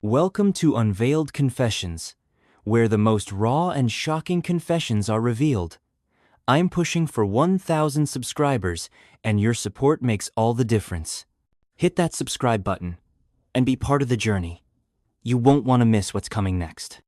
Welcome to Unveiled Confessions, where the most raw and shocking confessions are revealed. I'm pushing for 1,000 subscribers, and your support makes all the difference. Hit that subscribe button and be part of the journey. You won't want to miss what's coming next.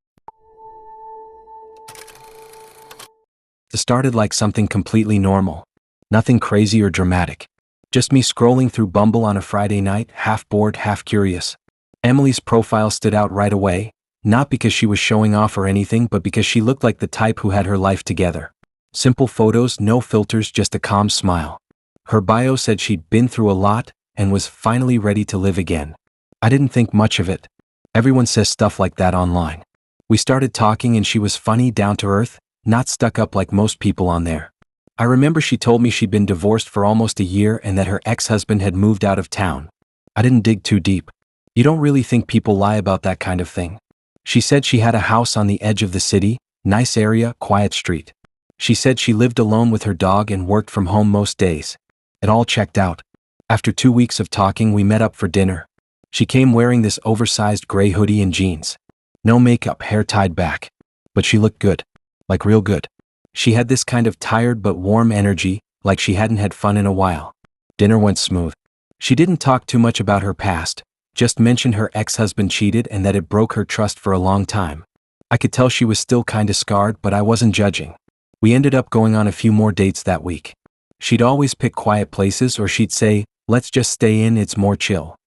It started like something completely normal. Nothing crazy or dramatic. Just me scrolling through Bumble on a Friday night, half bored, half curious. Emily's profile stood out right away, not because she was showing off or anything, but because she looked like the type who had her life together. Simple photos, no filters, just a calm smile. Her bio said she'd been through a lot and was finally ready to live again. I didn't think much of it. Everyone says stuff like that online. We started talking and she was funny, down to earth, not stuck up like most people on there. I remember she told me she'd been divorced for almost a year and that her ex-husband had moved out of town. I didn't dig too deep. You don't really think people lie about that kind of thing. She said she had a house on the edge of the city, nice area, quiet street. She said she lived alone with her dog and worked from home most days. It all checked out. After 2 weeks of talking, we met up for dinner. She came wearing this oversized gray hoodie and jeans. No makeup, hair tied back. But she looked good. Like real good. She had this kind of tired but warm energy, like she hadn't had fun in a while. Dinner went smooth. She didn't talk too much about her past. Just mentioned her ex-husband cheated and that it broke her trust for a long time. I could tell she was still kinda scarred, but I wasn't judging. We ended up going on a few more dates that week. She'd always pick quiet places, or she'd say, "Let's just stay in, it's more chill."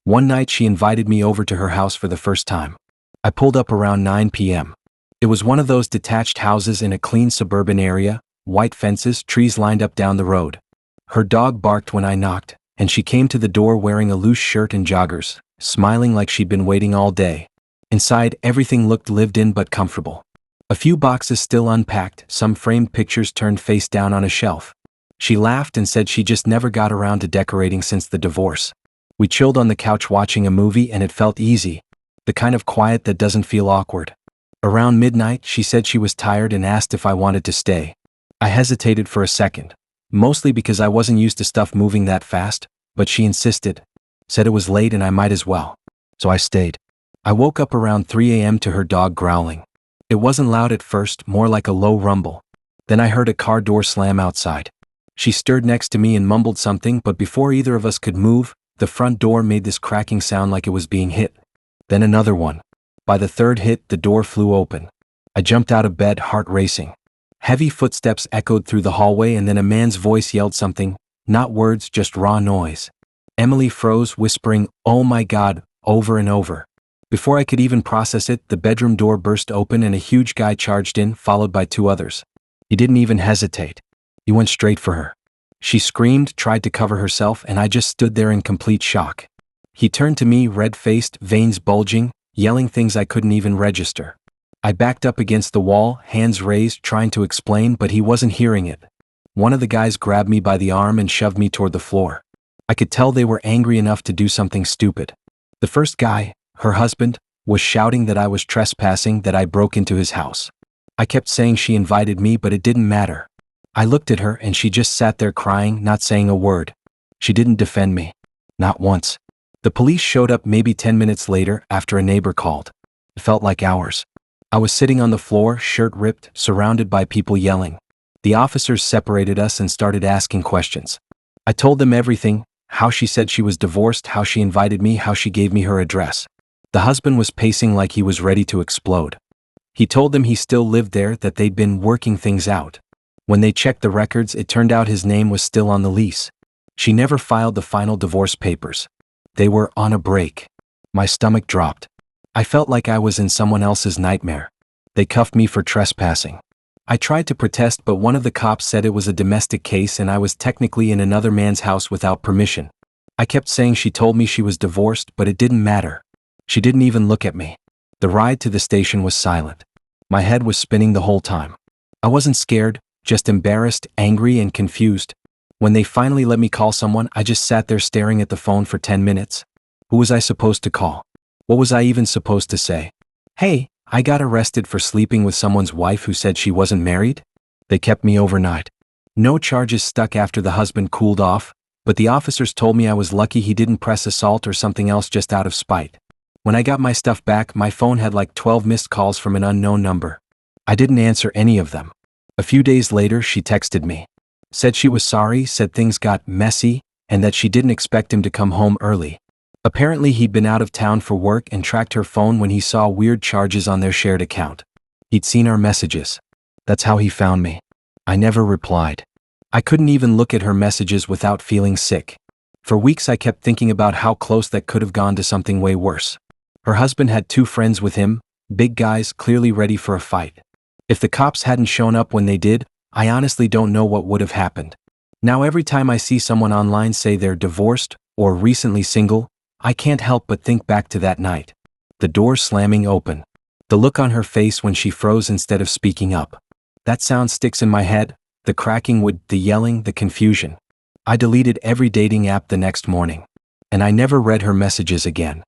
One night she invited me over to her house for the first time. I pulled up around 9 p.m. It was one of those detached houses in a clean suburban area, white fences, trees lined up down the road. Her dog barked when I knocked, and she came to the door wearing a loose shirt and joggers, smiling like she'd been waiting all day. Inside, everything looked lived in but comfortable. A few boxes still unpacked, some framed pictures turned face down on a shelf. She laughed and said she just never got around to decorating since the divorce. We chilled on the couch watching a movie and it felt easy. The kind of quiet that doesn't feel awkward. Around midnight, she said she was tired and asked if I wanted to stay. I hesitated for a second. Mostly because I wasn't used to stuff moving that fast, but she insisted. Said it was late and I might as well. So I stayed. I woke up around 3 a.m. to her dog growling. It wasn't loud at first, more like a low rumble. Then I heard a car door slam outside. She stirred next to me and mumbled something, but before either of us could move, the front door made this cracking sound like it was being hit. Then another one. By the third hit, the door flew open. I jumped out of bed, heart racing. Heavy footsteps echoed through the hallway and then a man's voice yelled something, not words, just raw noise. Emily froze, whispering, "Oh my God," over and over. Before I could even process it, the bedroom door burst open and a huge guy charged in, followed by 2 others. He didn't even hesitate. He went straight for her. She screamed, tried to cover herself, and I just stood there in complete shock. He turned to me, red-faced, veins bulging, yelling things I couldn't even register. I backed up against the wall, hands raised, trying to explain, but he wasn't hearing it. One of the guys grabbed me by the arm and shoved me toward the floor. I could tell they were angry enough to do something stupid. The first guy, her husband, was shouting that I was trespassing, that I broke into his house. I kept saying she invited me, but it didn't matter. I looked at her and she just sat there crying, not saying a word. She didn't defend me. Not once. The police showed up maybe 10 minutes later after a neighbor called. It felt like hours. I was sitting on the floor, shirt ripped, surrounded by people yelling. The officers separated us and started asking questions. I told them everything, how she said she was divorced, how she invited me, how she gave me her address. The husband was pacing like he was ready to explode. He told them he still lived there, that they'd been working things out. When they checked the records, it turned out his name was still on the lease. She never filed the final divorce papers. They were on a break. My stomach dropped. I felt like I was in someone else's nightmare. They cuffed me for trespassing. I tried to protest, but one of the cops said it was a domestic case and I was technically in another man's house without permission. I kept saying she told me she was divorced, but it didn't matter. She didn't even look at me. The ride to the station was silent. My head was spinning the whole time. I wasn't scared, just embarrassed, angry, and confused. When they finally let me call someone, I just sat there staring at the phone for 10 minutes. Who was I supposed to call? What was I even supposed to say? "Hey, I got arrested for sleeping with someone's wife who said she wasn't married?" They kept me overnight. No charges stuck after the husband cooled off, but the officers told me I was lucky he didn't press assault or something else just out of spite. When I got my stuff back, my phone had like 12 missed calls from an unknown number. I didn't answer any of them. A few days later, she texted me. Said she was sorry, said things got messy, and that she didn't expect him to come home early. Apparently he'd been out of town for work and tracked her phone when he saw weird charges on their shared account. He'd seen our messages. That's how he found me. I never replied. I couldn't even look at her messages without feeling sick. For weeks I kept thinking about how close that could have gone to something way worse. Her husband had 2 friends with him, big guys clearly ready for a fight. If the cops hadn't shown up when they did, I honestly don't know what would have happened. Now every time I see someone online say they're divorced or recently single, I can't help but think back to that night. The door slamming open. The look on her face when she froze instead of speaking up. That sound sticks in my head, the cracking wood, the yelling, the confusion. I deleted every dating app the next morning. And I never read her messages again.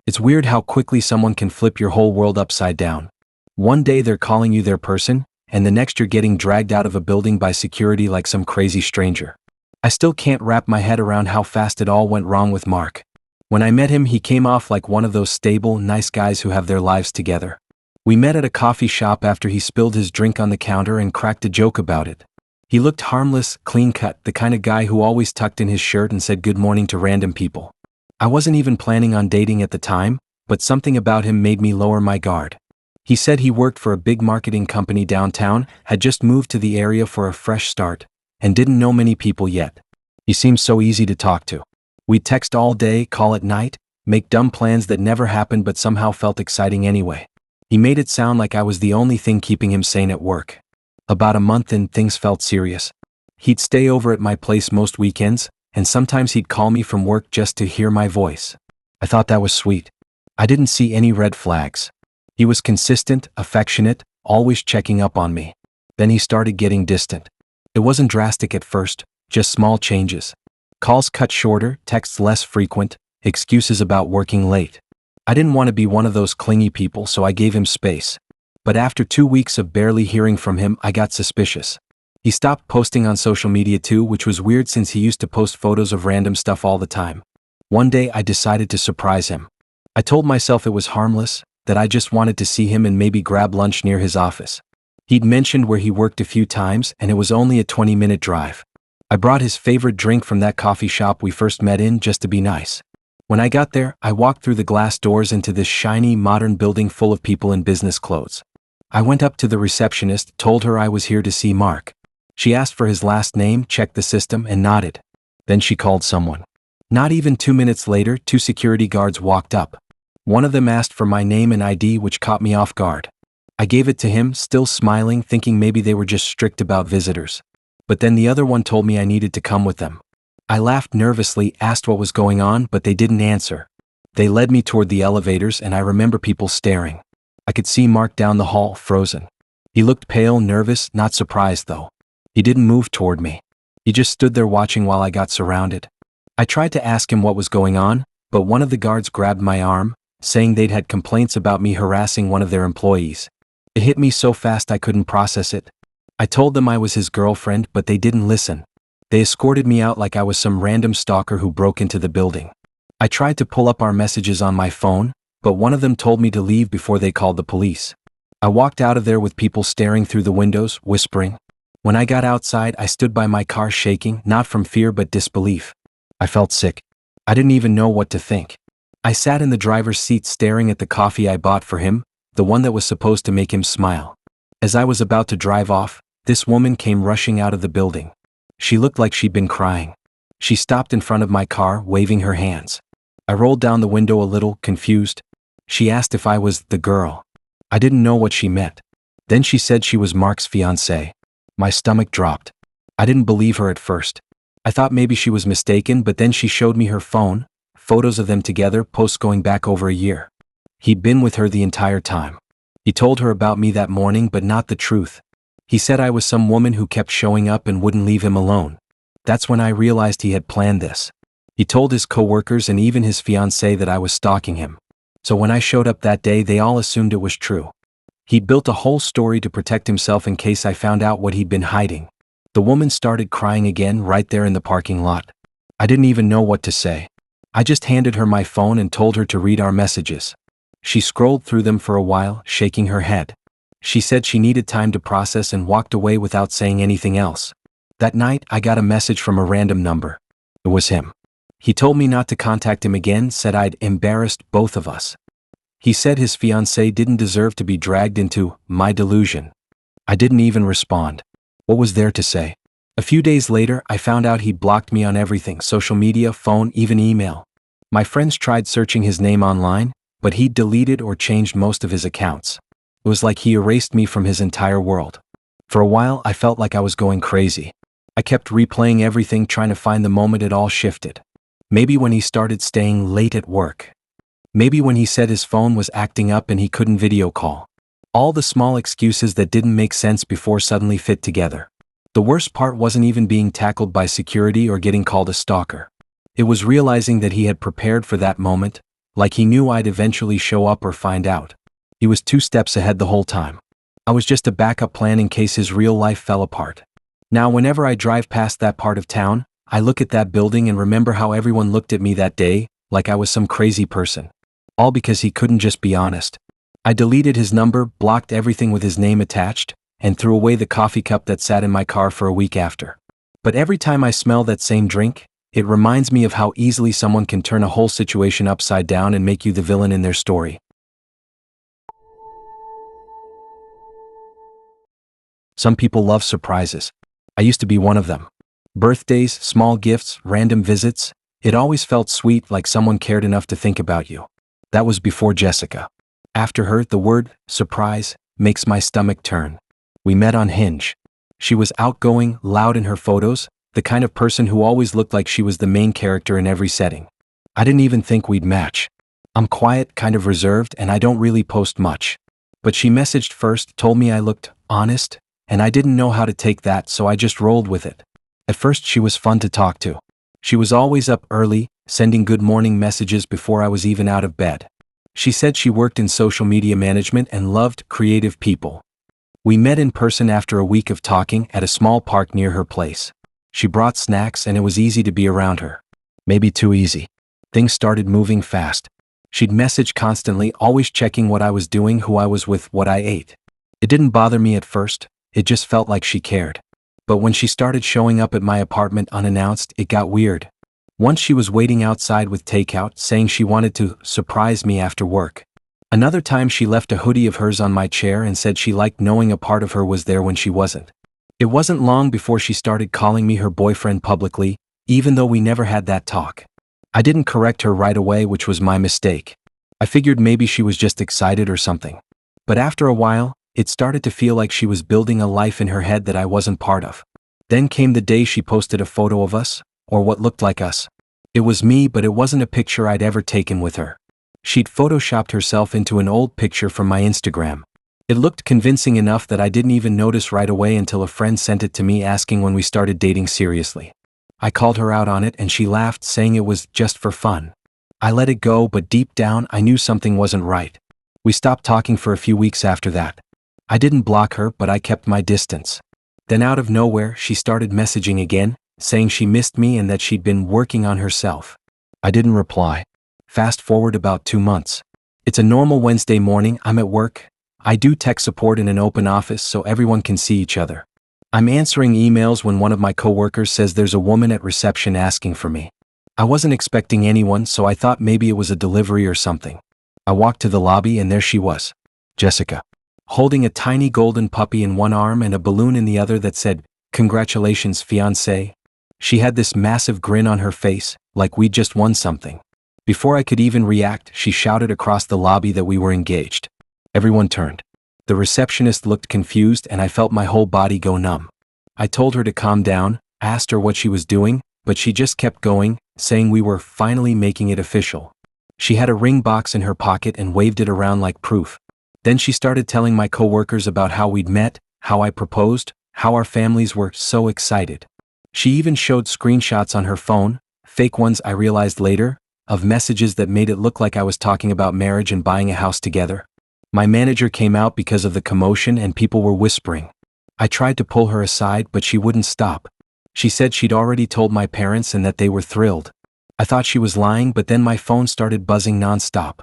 It's weird how quickly someone can flip your whole world upside down. One day they're calling you their person, and the next you're getting dragged out of a building by security like some crazy stranger. I still can't wrap my head around how fast it all went wrong with Mark. When I met him, he came off like one of those stable, nice guys who have their lives together. We met at a coffee shop after he spilled his drink on the counter and cracked a joke about it. He looked harmless, clean-cut, the kind of guy who always tucked in his shirt and said good morning to random people. I wasn't even planning on dating at the time, but something about him made me lower my guard. He said he worked for a big marketing company downtown, had just moved to the area for a fresh start, and didn't know many people yet. He seemed so easy to talk to. We'd text all day, call at night, make dumb plans that never happened but somehow felt exciting anyway. He made it sound like I was the only thing keeping him sane at work. About a month in, things felt serious. He'd stay over at my place most weekends, and sometimes he'd call me from work just to hear my voice. I thought that was sweet. I didn't see any red flags. He was consistent, affectionate, always checking up on me. Then he started getting distant. It wasn't drastic at first, just small changes. Calls cut shorter, texts less frequent, excuses about working late. I didn't want to be one of those clingy people, so I gave him space. But after 2 weeks of barely hearing from him, I got suspicious. He stopped posting on social media too, which was weird since he used to post photos of random stuff all the time. One day I decided to surprise him. I told myself it was harmless, that I just wanted to see him and maybe grab lunch near his office. He'd mentioned where he worked a few times, and it was only a 20-minute drive. I brought his favorite drink from that coffee shop we first met in just to be nice. When I got there, I walked through the glass doors into this shiny, modern building full of people in business clothes. I went up to the receptionist, told her I was here to see Mark. She asked for his last name, checked the system, and nodded. Then she called someone. Not even 2 minutes later, 2 security guards walked up. One of them asked for my name and ID, which caught me off guard. I gave it to him, still smiling, thinking maybe they were just strict about visitors. But then the other one told me I needed to come with them. I laughed nervously, asked what was going on, but they didn't answer. They led me toward the elevators, and I remember people staring. I could see Mark down the hall, frozen. He looked pale, nervous, not surprised though. He didn't move toward me. He just stood there watching while I got surrounded. I tried to ask him what was going on, but one of the guards grabbed my arm, saying they'd had complaints about me harassing one of their employees. It hit me so fast I couldn't process it. I told them I was his girlfriend, but they didn't listen. They escorted me out like I was some random stalker who broke into the building. I tried to pull up our messages on my phone, but one of them told me to leave before they called the police. I walked out of there with people staring through the windows, whispering. When I got outside, I stood by my car shaking, not from fear but disbelief. I felt sick. I didn't even know what to think. I sat in the driver's seat staring at the coffee I bought for him, the one that was supposed to make him smile. As I was about to drive off, this woman came rushing out of the building. She looked like she'd been crying. She stopped in front of my car, waving her hands. I rolled down the window a little, confused. She asked if I was the girl. I didn't know what she meant. Then she said she was Mark's fiancée. My stomach dropped. I didn't believe her at first. I thought maybe she was mistaken, but then she showed me her phone, photos of them together, posts going back over a year. He'd been with her the entire time. He told her about me that morning, but not the truth. He said I was some woman who kept showing up and wouldn't leave him alone. That's when I realized he had planned this. He told his coworkers and even his fiancée that I was stalking him. So when I showed up that day, they all assumed it was true. He built a whole story to protect himself in case I found out what he'd been hiding. The woman started crying again right there in the parking lot. I didn't even know what to say. I just handed her my phone and told her to read our messages. She scrolled through them for a while, shaking her head. She said she needed time to process and walked away without saying anything else. That night, I got a message from a random number. It was him. He told me not to contact him again, said I'd embarrassed both of us. He said his fiancée didn't deserve to be dragged into my delusion. I didn't even respond. What was there to say? A few days later, I found out he'd blocked me on everything: social media, phone, even email. My friends tried searching his name online, but he'd deleted or changed most of his accounts. It was like he erased me from his entire world. For a while, I felt like I was going crazy. I kept replaying everything, trying to find the moment it all shifted. Maybe when he started staying late at work. Maybe when he said his phone was acting up and he couldn't video call. All the small excuses that didn't make sense before suddenly fit together. The worst part wasn't even being tackled by security or getting called a stalker. It was realizing that he had prepared for that moment, like he knew I'd eventually show up or find out. He was 2 steps ahead the whole time. I was just a backup plan in case his real life fell apart. Now whenever I drive past that part of town, I look at that building and remember how everyone looked at me that day, like I was some crazy person. All because he couldn't just be honest. I deleted his number, blocked everything with his name attached, and threw away the coffee cup that sat in my car for a week after. But every time I smell that same drink, it reminds me of how easily someone can turn a whole situation upside down and make you the villain in their story. Some people love surprises. I used to be one of them. Birthdays, small gifts, random visits. It always felt sweet, like someone cared enough to think about you. That was before Jessica. After her, the word surprise makes my stomach turn. We met on Hinge. She was outgoing, loud in her photos, the kind of person who always looked like she was the main character in every setting. I didn't even think we'd match. I'm quiet, kind of reserved, and I don't really post much. But she messaged first, told me I looked honest, and I didn't know how to take that, so I just rolled with it. At first, she was fun to talk to. She was always up early, sending good morning messages before I was even out of bed. She said she worked in social media management and loved creative people. We met in person after a week of talking at a small park near her place. She brought snacks and it was easy to be around her. Maybe too easy. Things started moving fast. She'd message constantly, always checking what I was doing, who I was with, what I ate. It didn't bother me at first, it just felt like she cared. But when she started showing up at my apartment unannounced, it got weird. Once she was waiting outside with takeout, saying she wanted to surprise me after work. Another time she left a hoodie of hers on my chair and said she liked knowing a part of her was there when she wasn't. It wasn't long before she started calling me her boyfriend publicly, even though we never had that talk. I didn't correct her right away, which was my mistake. I figured maybe she was just excited or something. But after a while, it started to feel like she was building a life in her head that I wasn't part of. Then came the day she posted a photo of us, or what looked like us. It was me, but it wasn't a picture I'd ever taken with her. She'd photoshopped herself into an old picture from my Instagram. It looked convincing enough that I didn't even notice right away until a friend sent it to me asking when we started dating seriously. I called her out on it and she laughed, saying it was just for fun. I let it go, but deep down I knew something wasn't right. We stopped talking for a few weeks after that. I didn't block her, but I kept my distance. Then out of nowhere, she started messaging again, saying she missed me and that she'd been working on herself. I didn't reply. Fast forward about 2 months. It's a normal Wednesday morning, I'm at work. I do tech support in an open office so everyone can see each other. I'm answering emails when one of my coworkers says there's a woman at reception asking for me. I wasn't expecting anyone, so I thought maybe it was a delivery or something. I walked to the lobby and there she was. Jessica. Holding a tiny golden puppy in one arm and a balloon in the other that said, "Congratulations, fiancé." She had this massive grin on her face, like we'd just won something. Before I could even react, she shouted across the lobby that we were engaged. Everyone turned. The receptionist looked confused and I felt my whole body go numb. I told her to calm down, asked her what she was doing, but she just kept going, saying we were finally making it official. She had a ring box in her pocket and waved it around like proof. Then she started telling my coworkers about how we'd met, how I proposed, how our families were so excited. She even showed screenshots on her phone, fake ones I realized later, of messages that made it look like I was talking about marriage and buying a house together. My manager came out because of the commotion and people were whispering. I tried to pull her aside, but she wouldn't stop. She said she'd already told my parents and that they were thrilled. I thought she was lying, but then my phone started buzzing nonstop.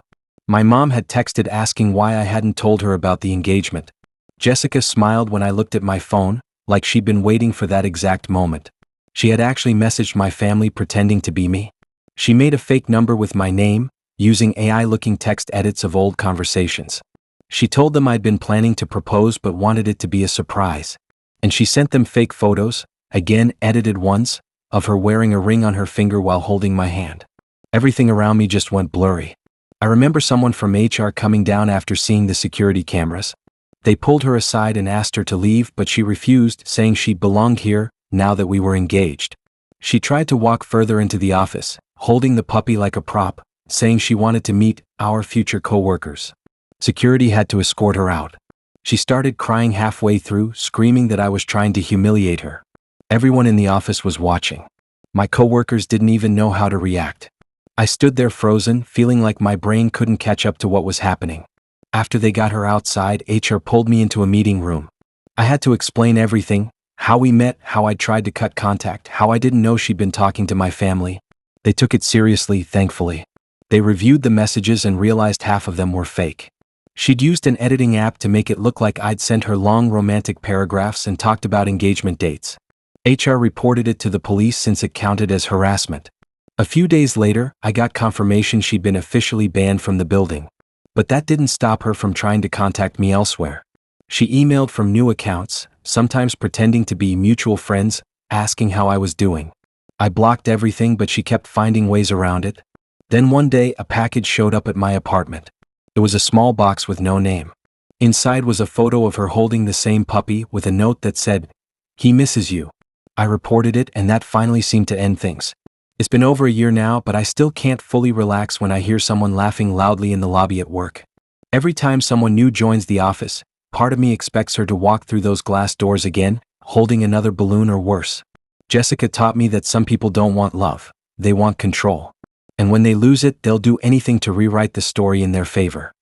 My mom had texted asking why I hadn't told her about the engagement. Jessica smiled when I looked at my phone, like she'd been waiting for that exact moment. She had actually messaged my family pretending to be me. She made a fake number with my name, using AI-looking text edits of old conversations. She told them I'd been planning to propose but wanted it to be a surprise. And she sent them fake photos, again edited ones, of her wearing a ring on her finger while holding my hand. Everything around me just went blurry. I remember someone from HR coming down after seeing the security cameras. They pulled her aside and asked her to leave, but she refused, saying she belonged here now that we were engaged. She tried to walk further into the office, holding the puppy like a prop, saying she wanted to meet our future co-workers. Security had to escort her out. She started crying halfway through, screaming that I was trying to humiliate her. Everyone in the office was watching. My coworkers didn't even know how to react. I stood there frozen, feeling like my brain couldn't catch up to what was happening. After they got her outside, HR pulled me into a meeting room. I had to explain everything, how we met, how I tried to cut contact, how I didn't know she'd been talking to my family. They took it seriously, thankfully. They reviewed the messages and realized half of them were fake. She'd used an editing app to make it look like I'd sent her long romantic paragraphs and talked about engagement dates. HR reported it to the police since it counted as harassment. A few days later, I got confirmation she'd been officially banned from the building. But that didn't stop her from trying to contact me elsewhere. She emailed from new accounts, sometimes pretending to be mutual friends, asking how I was doing. I blocked everything, but she kept finding ways around it. Then one day, a package showed up at my apartment. It was a small box with no name. Inside was a photo of her holding the same puppy with a note that said, "He misses you." I reported it, and that finally seemed to end things. It's been over a year now, but I still can't fully relax when I hear someone laughing loudly in the lobby at work. Every time someone new joins the office, part of me expects her to walk through those glass doors again, holding another balloon or worse. Jessica taught me that some people don't want love, they want control. And when they lose it, they'll do anything to rewrite the story in their favor.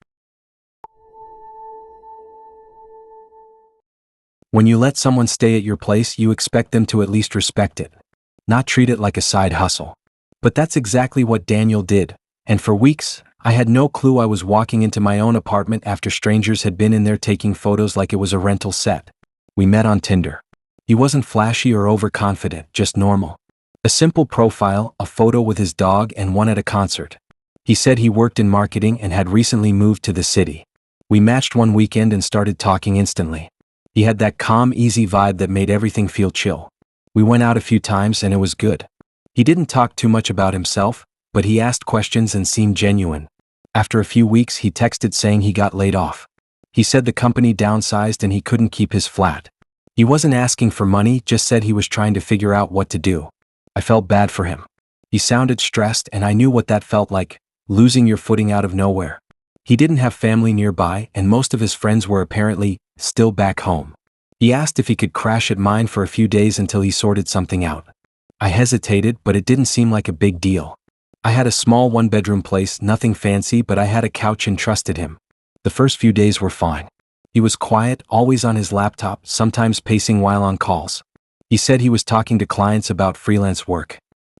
When you let someone stay at your place, you expect them to at least respect it, not treat it like a side hustle. But that's exactly what Daniel did, and for weeks, I had no clue I was walking into my own apartment after strangers had been in there taking photos like it was a rental set. We met on Tinder. He wasn't flashy or overconfident, just normal. A simple profile, a photo with his dog, and one at a concert. He said he worked in marketing and had recently moved to the city. We matched one weekend and started talking instantly. He had that calm, easy vibe that made everything feel chill. We went out a few times and it was good. He didn't talk too much about himself, but he asked questions and seemed genuine. After a few weeks, he texted saying he got laid off. He said the company downsized and he couldn't keep his flat. He wasn't asking for money, just said he was trying to figure out what to do. I felt bad for him. He sounded stressed, and I knew what that felt like, losing your footing out of nowhere. He didn't have family nearby, and most of his friends were apparently still back home. He asked if he could crash at mine for a few days until he sorted something out. I hesitated, but it didn't seem like a big deal. I had a small one-bedroom place, nothing fancy, but I had a couch and trusted him. The first few days were fine. He was quiet, always on his laptop, sometimes pacing while on calls. He said he was talking to clients about freelance work.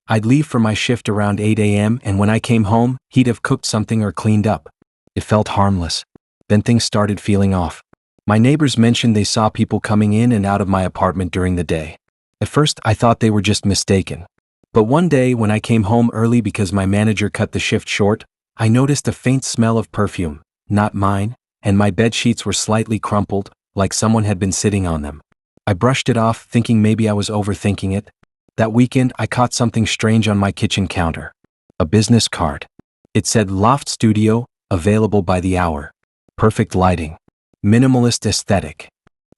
I'd leave for my shift around 8 a.m., and when I came home, he'd have cooked something or cleaned up. It felt harmless. Then things started feeling off. My neighbors mentioned they saw people coming in and out of my apartment during the day. At first, I thought they were just mistaken. But one day, when I came home early because my manager cut the shift short, I noticed a faint smell of perfume, not mine, and my bed sheets were slightly crumpled, like someone had been sitting on them. I brushed it off, thinking maybe I was overthinking it. That weekend, I caught something strange on my kitchen counter. A business card. It said Loft Studio, available by the hour. Perfect lighting. Minimalist aesthetic.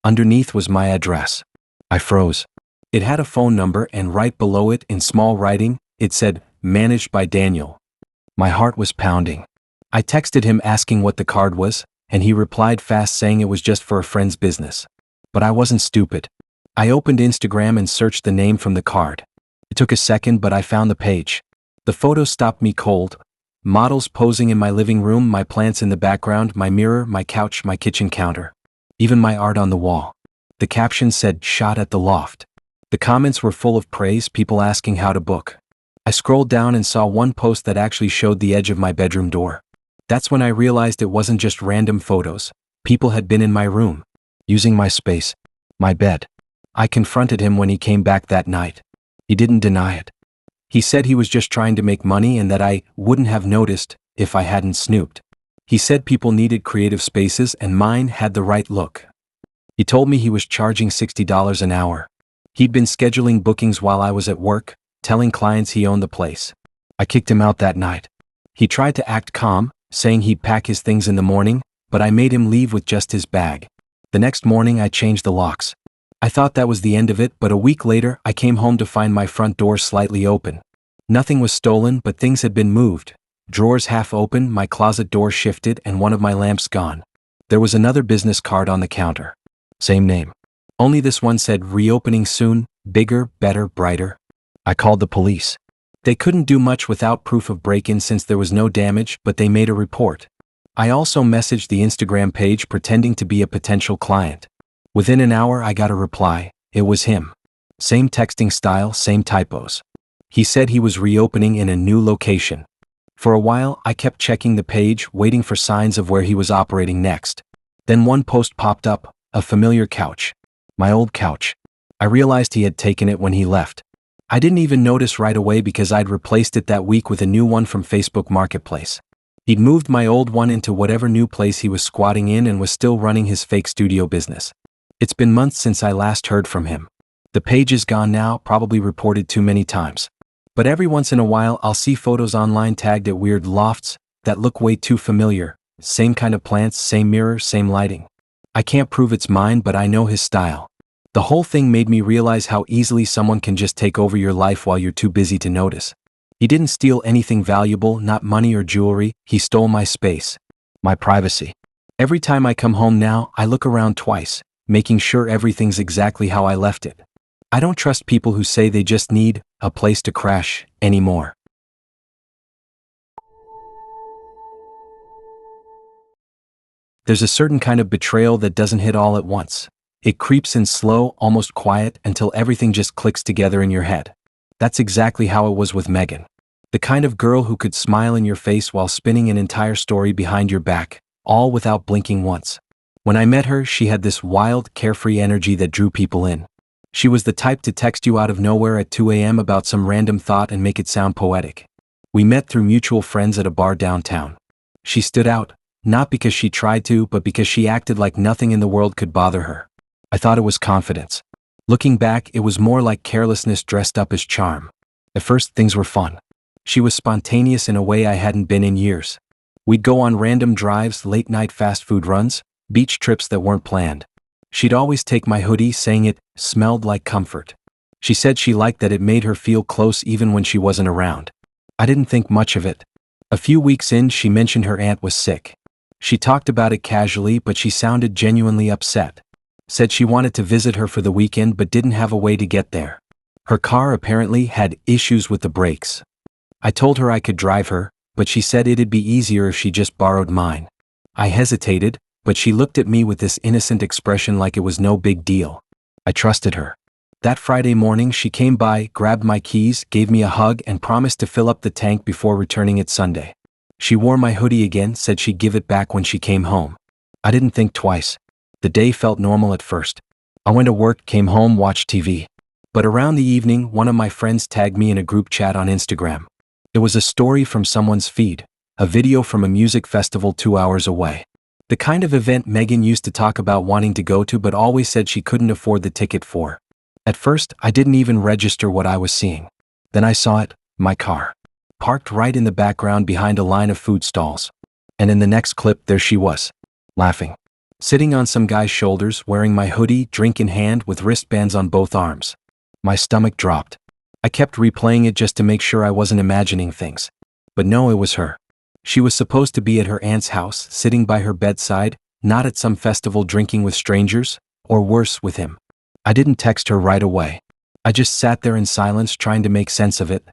Underneath was my address. I froze. It had a phone number, and right below it, in small writing, it said, "Managed by Daniel." My heart was pounding. I texted him asking what the card was, and he replied fast saying it was just for a friend's business. But I wasn't stupid. I opened Instagram and searched the name from the card. It took a second, but I found the page. The photos stopped me cold. Models posing in my living room, my plants in the background, my mirror, my couch, my kitchen counter. Even my art on the wall. The caption said, "Shot at the loft." The comments were full of praise, people asking how to book. I scrolled down and saw one post that actually showed the edge of my bedroom door. That's when I realized it wasn't just random photos. People had been in my room, using my space, my bed. I confronted him when he came back that night. He didn't deny it. He said he was just trying to make money and that I wouldn't have noticed if I hadn't snooped. He said people needed creative spaces and mine had the right look. He told me he was charging $60 an hour. He'd been scheduling bookings while I was at work, telling clients he owned the place. I kicked him out that night. He tried to act calm, saying he'd pack his things in the morning, but I made him leave with just his bag. The next morning I changed the locks. I thought that was the end of it, but a week later I came home to find my front door slightly open. Nothing was stolen, but things had been moved. Drawers half open, my closet door shifted, and one of my lamps gone. There was another business card on the counter. Same name. Only this one said reopening soon, bigger, better, brighter. I called the police. They couldn't do much without proof of break-in since there was no damage, but they made a report. I also messaged the Instagram page pretending to be a potential client. Within an hour I got a reply. It was him. Same texting style, same typos. He said he was reopening in a new location. For a while I kept checking the page, waiting for signs of where he was operating next. Then one post popped up, a familiar couch. My old couch. I realized he had taken it when he left. I didn't even notice right away because I'd replaced it that week with a new one from Facebook Marketplace. He'd moved my old one into whatever new place he was squatting in and was still running his fake studio business. It's been months since I last heard from him. The page is gone now, probably reported too many times. But every once in a while I'll see photos online tagged at weird lofts that look way too familiar. Same kind of plants, same mirror, same lighting. I can't prove it's mine, but I know his style. The whole thing made me realize how easily someone can just take over your life while you're too busy to notice. He didn't steal anything valuable, not money or jewelry. He stole my space, my privacy. Every time I come home now, I look around twice, making sure everything's exactly how I left it. I don't trust people who say they just need a place to crash anymore. There's a certain kind of betrayal that doesn't hit all at once. It creeps in slow, almost quiet, until everything just clicks together in your head. That's exactly how it was with Megan. The kind of girl who could smile in your face while spinning an entire story behind your back, all without blinking once. When I met her, she had this wild, carefree energy that drew people in. She was the type to text you out of nowhere at 2 a.m. about some random thought and make it sound poetic. We met through mutual friends at a bar downtown. She stood out, not because she tried to, but because she acted like nothing in the world could bother her. I thought it was confidence. Looking back, it was more like carelessness dressed up as charm. At first, things were fun. She was spontaneous in a way I hadn't been in years. We'd go on random drives, late-night fast food runs, beach trips that weren't planned. She'd always take my hoodie, saying it smelled like comfort. She said she liked that it made her feel close even when she wasn't around. I didn't think much of it. A few weeks in, she mentioned her aunt was sick. She talked about it casually, but she sounded genuinely upset. Said she wanted to visit her for the weekend but didn't have a way to get there. Her car apparently had issues with the brakes. I told her I could drive her, but she said it'd be easier if she just borrowed mine. I hesitated, but she looked at me with this innocent expression like it was no big deal. I trusted her. That Friday morning she came by, grabbed my keys, gave me a hug, and promised to fill up the tank before returning it Sunday. She wore my hoodie again, said she'd give it back when she came home. I didn't think twice. The day felt normal at first. I went to work, came home, watched TV. But around the evening, one of my friends tagged me in a group chat on Instagram. It was a story from someone's feed, a video from a music festival 2 hours away. The kind of event Megan used to talk about wanting to go to but always said she couldn't afford the ticket for. At first, I didn't even register what I was seeing. Then I saw it, my car, parked right in the background behind a line of food stalls. And in the next clip, there she was, laughing. Sitting on some guy's shoulders, wearing my hoodie, drink in hand, with wristbands on both arms. My stomach dropped. I kept replaying it just to make sure I wasn't imagining things. But no, it was her. She was supposed to be at her aunt's house, sitting by her bedside, not at some festival drinking with strangers, or worse, with him. I didn't text her right away. I just sat there in silence trying to make sense of it.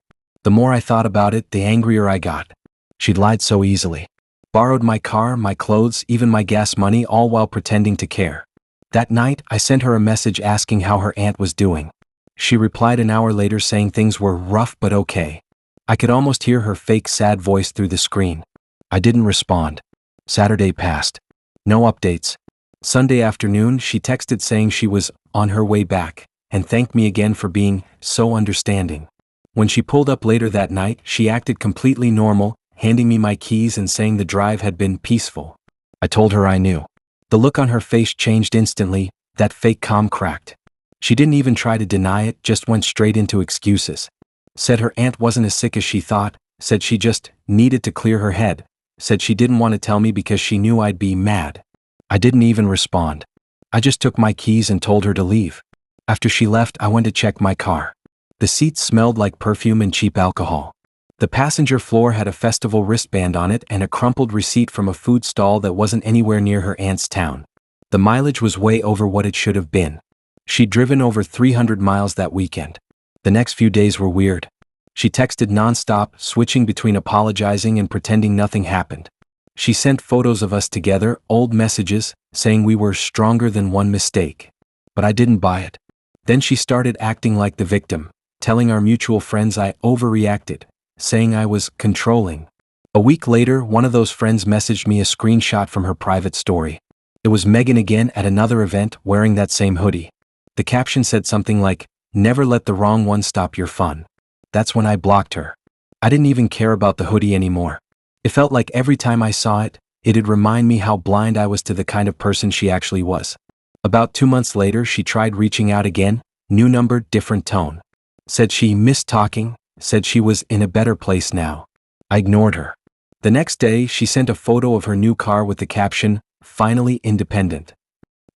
The more I thought about it, the angrier I got. She'd lied so easily. Borrowed my car, my clothes, even my gas money, all while pretending to care. That night, I sent her a message asking how her aunt was doing. She replied an hour later saying things were rough but okay. I could almost hear her fake sad voice through the screen. I didn't respond. Saturday passed. No updates. Sunday afternoon, she texted saying she was on her way back and thanked me again for being so understanding. When she pulled up later that night, she acted completely normal, handing me my keys and saying the drive had been peaceful. I told her I knew. The look on her face changed instantly, that fake calm cracked. She didn't even try to deny it, just went straight into excuses. Said her aunt wasn't as sick as she thought, said she just needed to clear her head, said she didn't want to tell me because she knew I'd be mad. I didn't even respond. I just took my keys and told her to leave. After she left, I went to check my car. The seats smelled like perfume and cheap alcohol. The passenger floor had a festival wristband on it and a crumpled receipt from a food stall that wasn't anywhere near her aunt's town. The mileage was way over what it should have been. She'd driven over 300 miles that weekend. The next few days were weird. She texted nonstop, switching between apologizing and pretending nothing happened. She sent photos of us together, old messages, saying we were stronger than one mistake. But I didn't buy it. Then she started acting like the victim, telling our mutual friends I overreacted, saying I was controlling. A week later, one of those friends messaged me a screenshot from her private story. It was Megan again at another event wearing that same hoodie. The caption said something like, "Never let the wrong one stop your fun." That's when I blocked her. I didn't even care about the hoodie anymore. It felt like every time I saw it, it'd remind me how blind I was to the kind of person she actually was. About 2 months later, she tried reaching out again, new number, different tone. Said she missed talking, said she was in a better place now. I ignored her. The next day, she sent a photo of her new car with the caption, "Finally independent."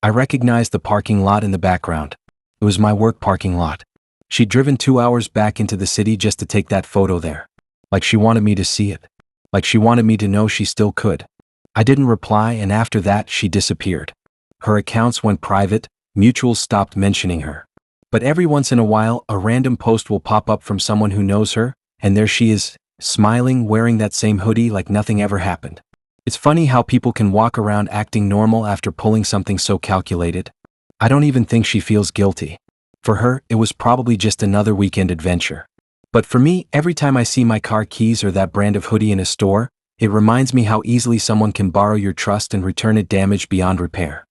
I recognized the parking lot in the background. It was my work parking lot. She'd driven 2 hours back into the city just to take that photo there. Like she wanted me to see it. Like she wanted me to know she still could. I didn't reply, and after that, she disappeared. Her accounts went private, mutuals stopped mentioning her. But every once in a while, a random post will pop up from someone who knows her, and there she is, smiling, wearing that same hoodie like nothing ever happened. It's funny how people can walk around acting normal after pulling something so calculated. I don't even think she feels guilty. For her, it was probably just another weekend adventure. But for me, every time I see my car keys or that brand of hoodie in a store, it reminds me how easily someone can borrow your trust and return it damaged beyond repair.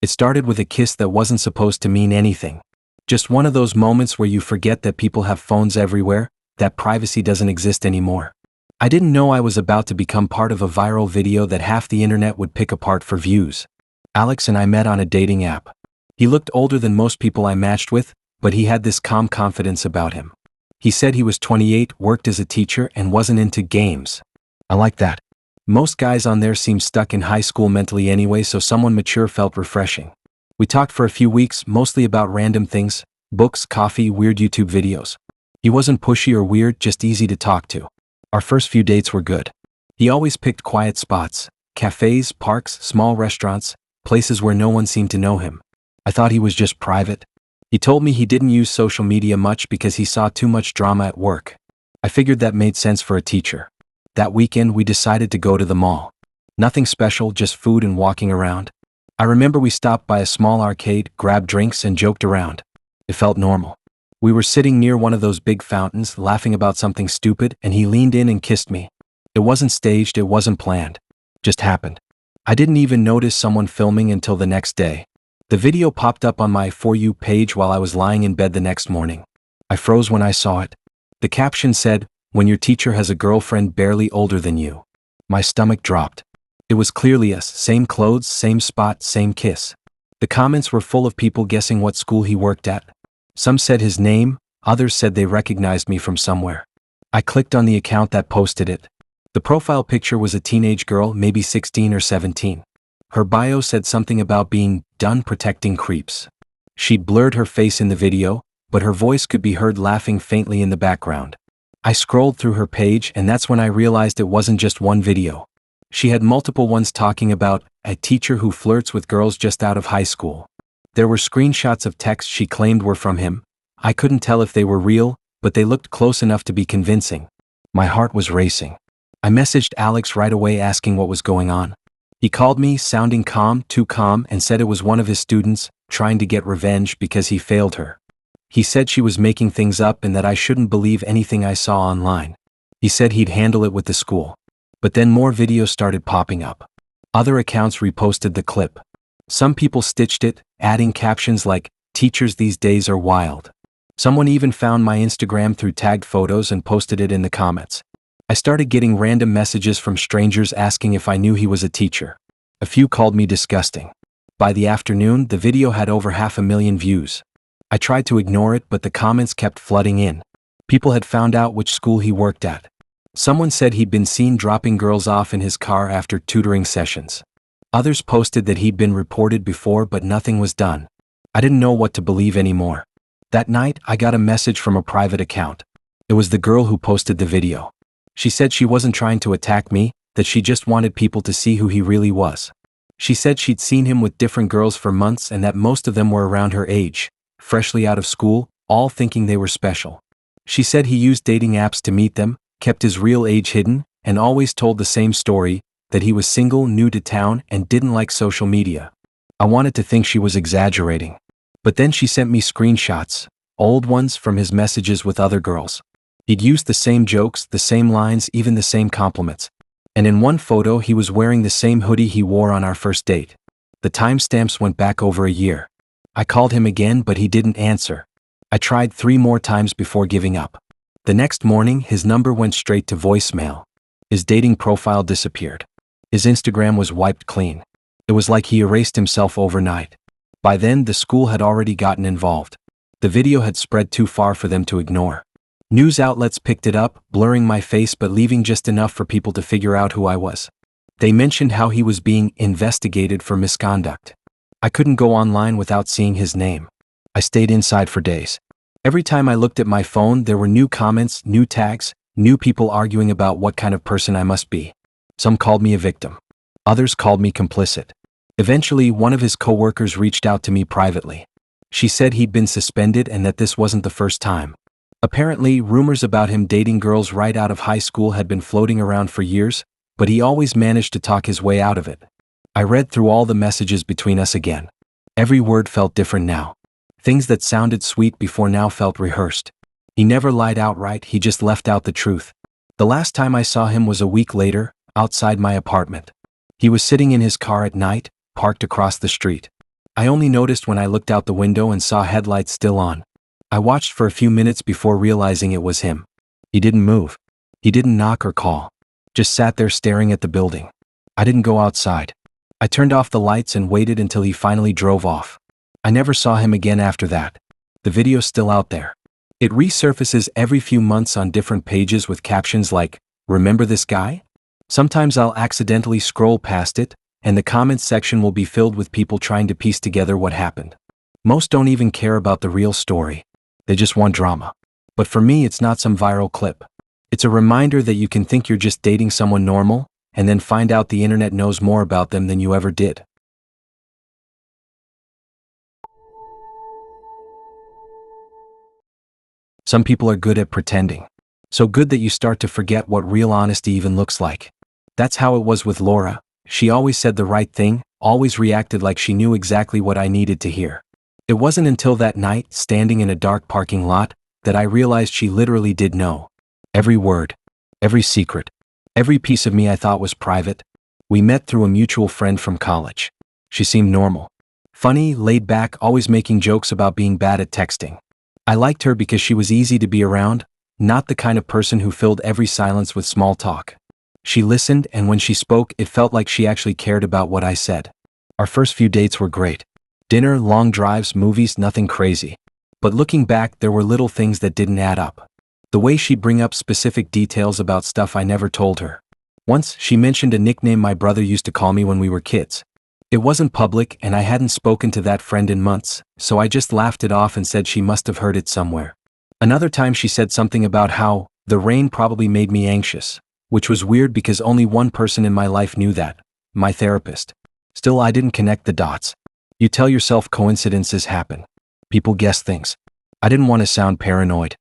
It started with a kiss that wasn't supposed to mean anything. Just one of those moments where you forget that people have phones everywhere, that privacy doesn't exist anymore. I didn't know I was about to become part of a viral video that half the internet would pick apart for views. Alex and I met on a dating app. He looked older than most people I matched with, but he had this calm confidence about him. He said he was 28, worked as a teacher, and wasn't into games. I like that. Most guys on there seem stuck in high school mentally anyway, so someone mature felt refreshing. We talked for a few weeks, mostly about random things, books, coffee, weird YouTube videos. He wasn't pushy or weird, just easy to talk to. Our first few dates were good. He always picked quiet spots, cafes, parks, small restaurants, places where no one seemed to know him. I thought he was just private. He told me he didn't use social media much because he saw too much drama at work. I figured that made sense for a teacher. That weekend, we decided to go to the mall. Nothing special, just food and walking around. I remember we stopped by a small arcade, grabbed drinks, and joked around. It felt normal. We were sitting near one of those big fountains, laughing about something stupid, and he leaned in and kissed me. It wasn't staged, it wasn't planned. Just happened. I didn't even notice someone filming until the next day. The video popped up on my For You page while I was lying in bed the next morning. I froze when I saw it. The caption said, "When your teacher has a girlfriend barely older than you." My stomach dropped. It was clearly us, same clothes, same spot, same kiss. The comments were full of people guessing what school he worked at. Some said his name, others said they recognized me from somewhere. I clicked on the account that posted it. The profile picture was a teenage girl, maybe 16 or 17. Her bio said something about being done protecting creeps. She'd blurred her face in the video, but her voice could be heard laughing faintly in the background. I scrolled through her page, and that's when I realized it wasn't just one video. She had multiple ones talking about a teacher who flirts with girls just out of high school. There were screenshots of texts she claimed were from him. I couldn't tell if they were real, but they looked close enough to be convincing. My heart was racing. I messaged Alex right away asking what was going on. He called me, sounding calm, too calm, and said it was one of his students, trying to get revenge because he failed her. He said she was making things up and that I shouldn't believe anything I saw online. He said he'd handle it with the school. But then more videos started popping up. Other accounts reposted the clip. Some people stitched it, adding captions like, "Teachers these days are wild." Someone even found my Instagram through tagged photos and posted it in the comments. I started getting random messages from strangers asking if I knew he was a teacher. A few called me disgusting. By the afternoon, the video had over 500,000 views. I tried to ignore it, but the comments kept flooding in. People had found out which school he worked at. Someone said he'd been seen dropping girls off in his car after tutoring sessions. Others posted that he'd been reported before, but nothing was done. I didn't know what to believe anymore. That night, I got a message from a private account. It was the girl who posted the video. She said she wasn't trying to attack me, that she just wanted people to see who he really was. She said she'd seen him with different girls for months and that most of them were around her age, freshly out of school, all thinking they were special. She said he used dating apps to meet them, kept his real age hidden, and always told the same story, that he was single, new to town, and didn't like social media. I wanted to think she was exaggerating. But then she sent me screenshots, old ones from his messages with other girls. He'd used the same jokes, the same lines, even the same compliments. And in one photo he was wearing the same hoodie he wore on our first date. The timestamps went back over a year. I called him again, but he didn't answer. I tried 3 more times before giving up. The next morning his number went straight to voicemail. His dating profile disappeared. His Instagram was wiped clean. It was like he erased himself overnight. By then, the school had already gotten involved. The video had spread too far for them to ignore. News outlets picked it up, blurring my face but leaving just enough for people to figure out who I was. They mentioned how he was being investigated for misconduct. I couldn't go online without seeing his name. I stayed inside for days. Every time I looked at my phone, there were new comments, new tags, new people arguing about what kind of person I must be. Some called me a victim. Others called me complicit. Eventually, one of his coworkers reached out to me privately. She said he'd been suspended and that this wasn't the first time. Apparently, rumors about him dating girls right out of high school had been floating around for years, but he always managed to talk his way out of it. I read through all the messages between us again. Every word felt different now. Things that sounded sweet before now felt rehearsed. He never lied outright, he just left out the truth. The last time I saw him was a week later, outside my apartment. He was sitting in his car at night, parked across the street. I only noticed when I looked out the window and saw headlights still on. I watched for a few minutes before realizing it was him. He didn't move. He didn't knock or call. Just sat there staring at the building. I didn't go outside. I turned off the lights and waited until he finally drove off. I never saw him again after that. The video's still out there. It resurfaces every few months on different pages with captions like, "Remember this guy?" Sometimes I'll accidentally scroll past it, and the comments section will be filled with people trying to piece together what happened. Most don't even care about the real story. They just want drama. But for me, it's not some viral clip. It's a reminder that you can think you're just dating someone normal, and then find out the internet knows more about them than you ever did. Some people are good at pretending. So good that you start to forget what real honesty even looks like. That's how it was with Laura. She always said the right thing, always reacted like she knew exactly what I needed to hear. It wasn't until that night, standing in a dark parking lot, that I realized she literally did know. Every word, every secret, every piece of me I thought was private. We met through a mutual friend from college. She seemed normal. Funny, laid back, always making jokes about being bad at texting. I liked her because she was easy to be around, not the kind of person who filled every silence with small talk. She listened, and when she spoke, it felt like she actually cared about what I said. Our first few dates were great. Dinner, long drives, movies, nothing crazy. But looking back, there were little things that didn't add up. The way she'd bring up specific details about stuff I never told her. Once, she mentioned a nickname my brother used to call me when we were kids. It wasn't public, and I hadn't spoken to that friend in months, so I just laughed it off and said she must have heard it somewhere. Another time she said something about how the rain probably made me anxious, which was weird because only one person in my life knew that, my therapist. Still, I didn't connect the dots. You tell yourself coincidences happen. People guess things. I didn't want to sound paranoid.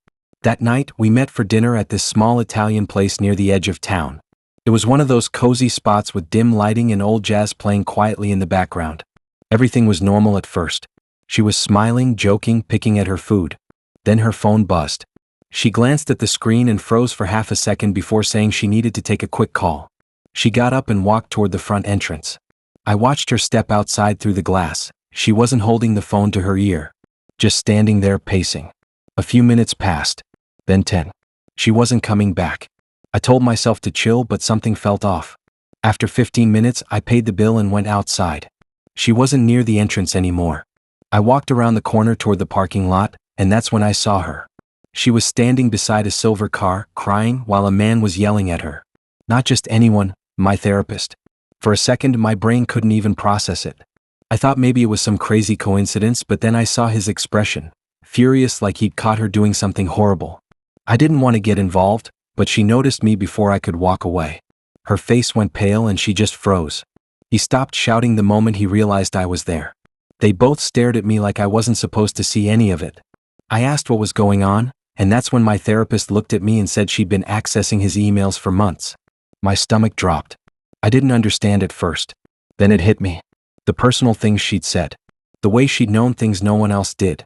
That night, we met for dinner at this small Italian place near the edge of town. It was one of those cozy spots with dim lighting and old jazz playing quietly in the background. Everything was normal at first. She was smiling, joking, picking at her food. Then her phone buzzed. She glanced at the screen and froze for half a second before saying she needed to take a quick call. She got up and walked toward the front entrance. I watched her step outside through the glass. She wasn't holding the phone to her ear, just standing there pacing. A few minutes passed, then 10. She wasn't coming back. I told myself to chill, but something felt off. After 15 minutes, I paid the bill and went outside. She wasn't near the entrance anymore. I walked around the corner toward the parking lot, and that's when I saw her. She was standing beside a silver car, crying, while a man was yelling at her. Not just anyone, my therapist. For a second, my brain couldn't even process it. I thought maybe it was some crazy coincidence, but then I saw his expression, furious, like he'd caught her doing something horrible. I didn't want to get involved, but she noticed me before I could walk away. Her face went pale and she just froze. He stopped shouting the moment he realized I was there. They both stared at me like I wasn't supposed to see any of it. I asked what was going on, and that's when my therapist looked at me and said she'd been accessing his emails for months. My stomach dropped. I didn't understand at first. Then it hit me. The personal things she'd said. The way she'd known things no one else did.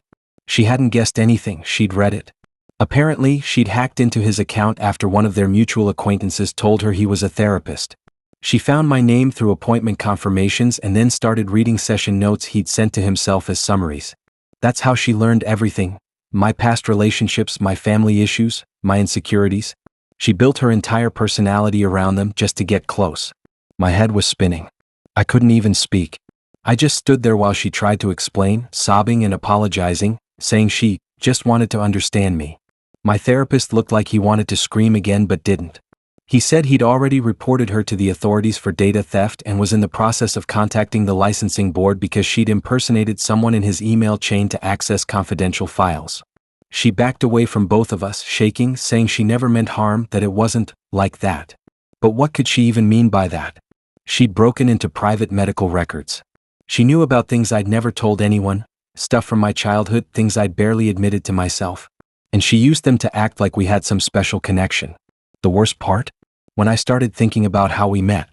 She hadn't guessed anything, she'd read it. Apparently, she'd hacked into his account after one of their mutual acquaintances told her he was a therapist. She found my name through appointment confirmations and then started reading session notes he'd sent to himself as summaries. That's how she learned everything. My past relationships, my family issues, my insecurities. She built her entire personality around them just to get close. My head was spinning. I couldn't even speak. I just stood there while she tried to explain, sobbing and apologizing, saying she just wanted to understand me. My therapist looked like he wanted to scream again but didn't. He said he'd already reported her to the authorities for data theft and was in the process of contacting the licensing board because she'd impersonated someone in his email chain to access confidential files. She backed away from both of us, shaking, saying she never meant harm, that it wasn't like that. But what could she even mean by that? She'd broken into private medical records. She knew about things I'd never told anyone, stuff from my childhood, things I'd barely admitted to myself. And she used them to act like we had some special connection. The worst part? When I started thinking about how we met,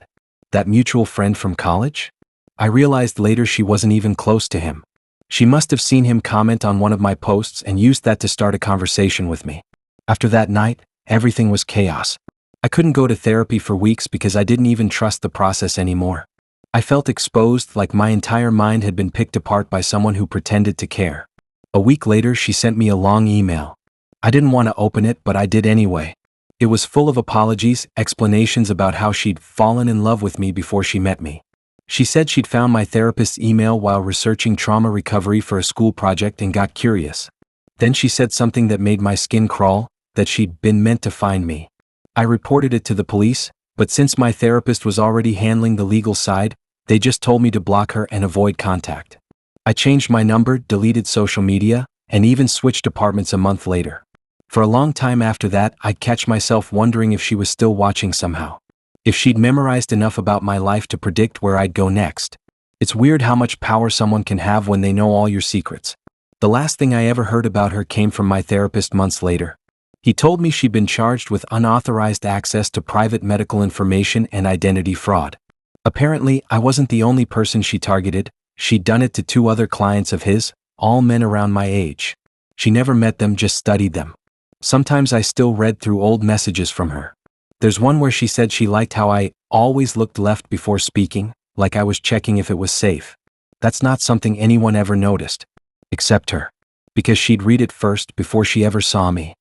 that mutual friend from college, I realized later she wasn't even close to him. She must have seen him comment on one of my posts and used that to start a conversation with me. After that night, everything was chaos. I couldn't go to therapy for weeks because I didn't even trust the process anymore. I felt exposed, like my entire mind had been picked apart by someone who pretended to care. A week later, she sent me a long email. I didn't want to open it, but I did anyway. It was full of apologies, explanations about how she'd fallen in love with me before she met me. She said she'd found my therapist's email while researching trauma recovery for a school project and got curious. Then she said something that made my skin crawl, that she'd been meant to find me. I reported it to the police, but since my therapist was already handling the legal side, they just told me to block her and avoid contact. I changed my number, deleted social media, and even switched apartments a month later. For a long time after that, I'd catch myself wondering if she was still watching somehow. If she'd memorized enough about my life to predict where I'd go next. It's weird how much power someone can have when they know all your secrets. The last thing I ever heard about her came from my therapist months later. He told me she'd been charged with unauthorized access to private medical information and identity fraud. Apparently, I wasn't the only person she targeted. She'd done it to 2 other clients of his, all men around my age. She never met them, just studied them. Sometimes I still read through old messages from her. There's one where she said she liked how I always looked left before speaking, like I was checking if it was safe. That's not something anyone ever noticed. Except her. Because she'd read it first before she ever saw me.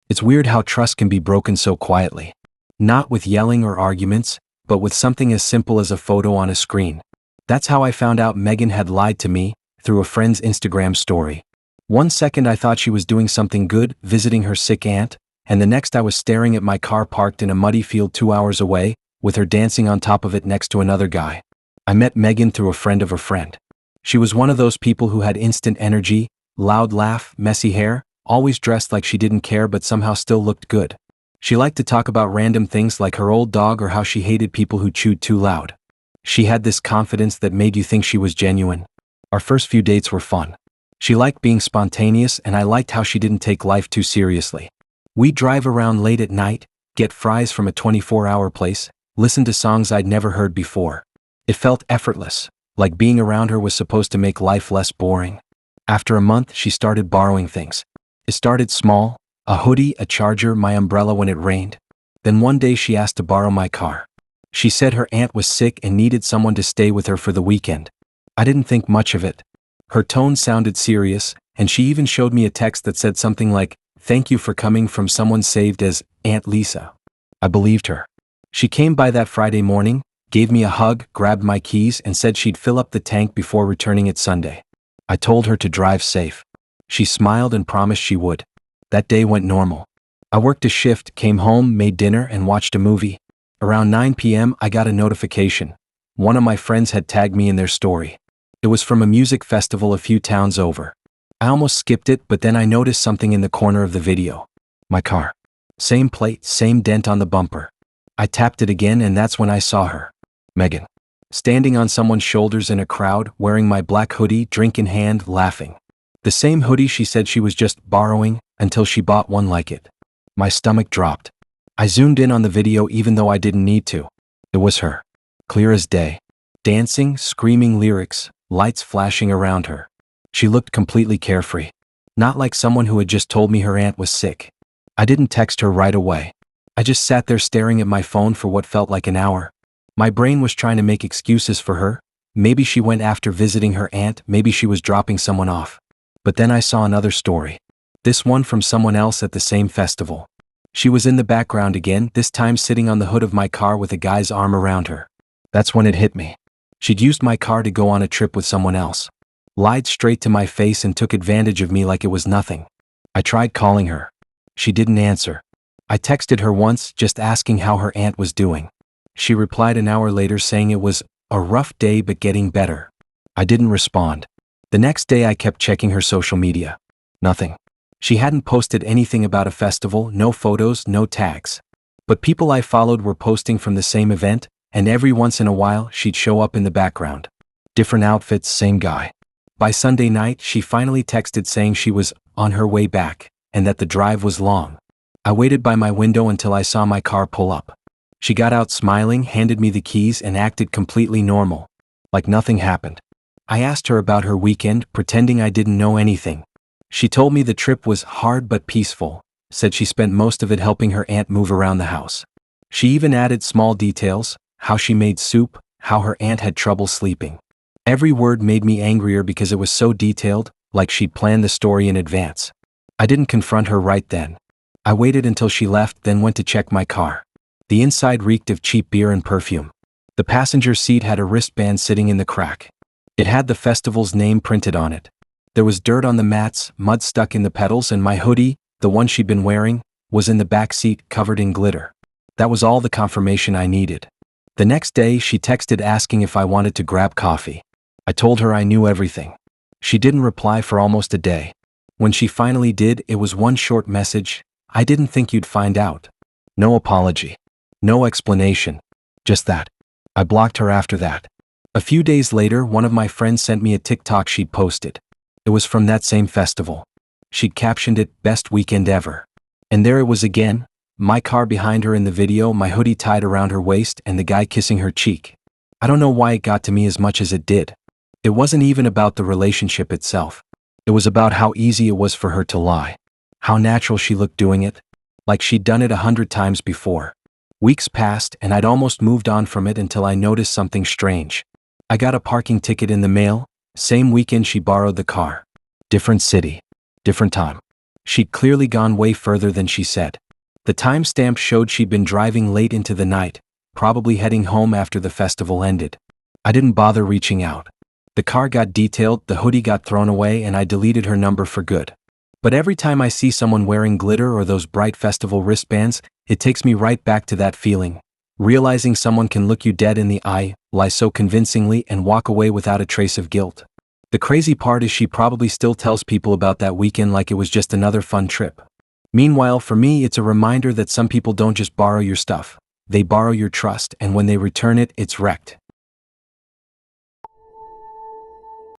It's weird how trust can be broken so quietly. Not with yelling or arguments, but with something as simple as a photo on a screen. That's how I found out Megan had lied to me, through a friend's Instagram story. One second I thought she was doing something good, visiting her sick aunt, and the next I was staring at my car parked in a muddy field 2 hours away, with her dancing on top of it next to another guy. I met Megan through a friend of a friend. She was one of those people who had instant energy, loud laugh, messy hair, always dressed like she didn't care but somehow still looked good. She liked to talk about random things like her old dog or how she hated people who chewed too loud. She had this confidence that made you think she was genuine. Our first few dates were fun. She liked being spontaneous and I liked how she didn't take life too seriously. We'd drive around late at night, get fries from a 24-hour place, listen to songs I'd never heard before. It felt effortless, like being around her was supposed to make life less boring. After a month, she started borrowing things. It started small, a hoodie, a charger, my umbrella when it rained. Then one day she asked to borrow my car. She said her aunt was sick and needed someone to stay with her for the weekend. I didn't think much of it. Her tone sounded serious, and she even showed me a text that said something like, "Thank you for coming," from someone saved as Aunt Lisa. I believed her. She came by that Friday morning, gave me a hug, grabbed my keys, and said she'd fill up the tank before returning it Sunday. I told her to drive safe. She smiled and promised she would. That day went normal. I worked a shift, came home, made dinner, and watched a movie. Around 9 p.m. I got a notification. One of my friends had tagged me in their story. It was from a music festival a few towns over. I almost skipped it, but then I noticed something in the corner of the video. My car. Same plate, same dent on the bumper. I tapped it again, and that's when I saw her. Megan. Standing on someone's shoulders in a crowd, wearing my black hoodie, drink in hand, laughing. The same hoodie she said she was just borrowing, until she bought one like it. My stomach dropped. I zoomed in on the video even though I didn't need to. It was her. Clear as day. Dancing, screaming lyrics, lights flashing around her. She looked completely carefree. Not like someone who had just told me her aunt was sick. I didn't text her right away. I just sat there staring at my phone for what felt like an hour. My brain was trying to make excuses for her. Maybe she went after visiting her aunt, maybe she was dropping someone off. But then I saw another story. This one from someone else at the same festival. She was in the background again, this time sitting on the hood of my car with a guy's arm around her. That's when it hit me. She'd used my car to go on a trip with someone else. Lied straight to my face and took advantage of me like it was nothing. I tried calling her. She didn't answer. I texted her once, just asking how her aunt was doing. She replied an hour later saying it was a rough day but getting better. I didn't respond. The next day I kept checking her social media. Nothing. She hadn't posted anything about a festival, no photos, no tags. But people I followed were posting from the same event, and every once in a while she'd show up in the background. Different outfits, same guy. By Sunday night, she finally texted saying she was on her way back, and that the drive was long. I waited by my window until I saw my car pull up. She got out smiling, handed me the keys, and acted completely normal. Like nothing happened. I asked her about her weekend, pretending I didn't know anything. She told me the trip was hard but peaceful, said she spent most of it helping her aunt move around the house. She even added small details, how she made soup, how her aunt had trouble sleeping. Every word made me angrier because it was so detailed, like she'd planned the story in advance. I didn't confront her right then. I waited until she left, then went to check my car. The inside reeked of cheap beer and perfume. The passenger seat had a wristband sitting in the crack. It had the festival's name printed on it. There was dirt on the mats, mud stuck in the pedals, and my hoodie, the one she'd been wearing, was in the back seat covered in glitter. That was all the confirmation I needed. The next day, she texted asking if I wanted to grab coffee. I told her I knew everything. She didn't reply for almost a day. When she finally did, it was one short message: "I didn't think you'd find out." No apology. No explanation. Just that. I blocked her after that. A few days later, one of my friends sent me a TikTok she'd posted. It was from that same festival. She'd captioned it, "Best weekend ever." And there it was again, my car behind her in the video, my hoodie tied around her waist, and the guy kissing her cheek. I don't know why it got to me as much as it did. It wasn't even about the relationship itself. It was about how easy it was for her to lie. How natural she looked doing it. Like she'd done it 100 times before. Weeks passed, and I'd almost moved on from it until I noticed something strange. I got a parking ticket in the mail. Same weekend she borrowed the car. Different city. Different time. She'd clearly gone way further than she said. The timestamp showed she'd been driving late into the night, probably heading home after the festival ended. I didn't bother reaching out. The car got detailed, the hoodie got thrown away, and I deleted her number for good. But every time I see someone wearing glitter or those bright festival wristbands, it takes me right back to that feeling. Realizing someone can look you dead in the eye, lie so convincingly, and walk away without a trace of guilt. The crazy part is she probably still tells people about that weekend like it was just another fun trip. Meanwhile, for me, it's a reminder that some people don't just borrow your stuff. They borrow your trust, and when they return it, it's wrecked.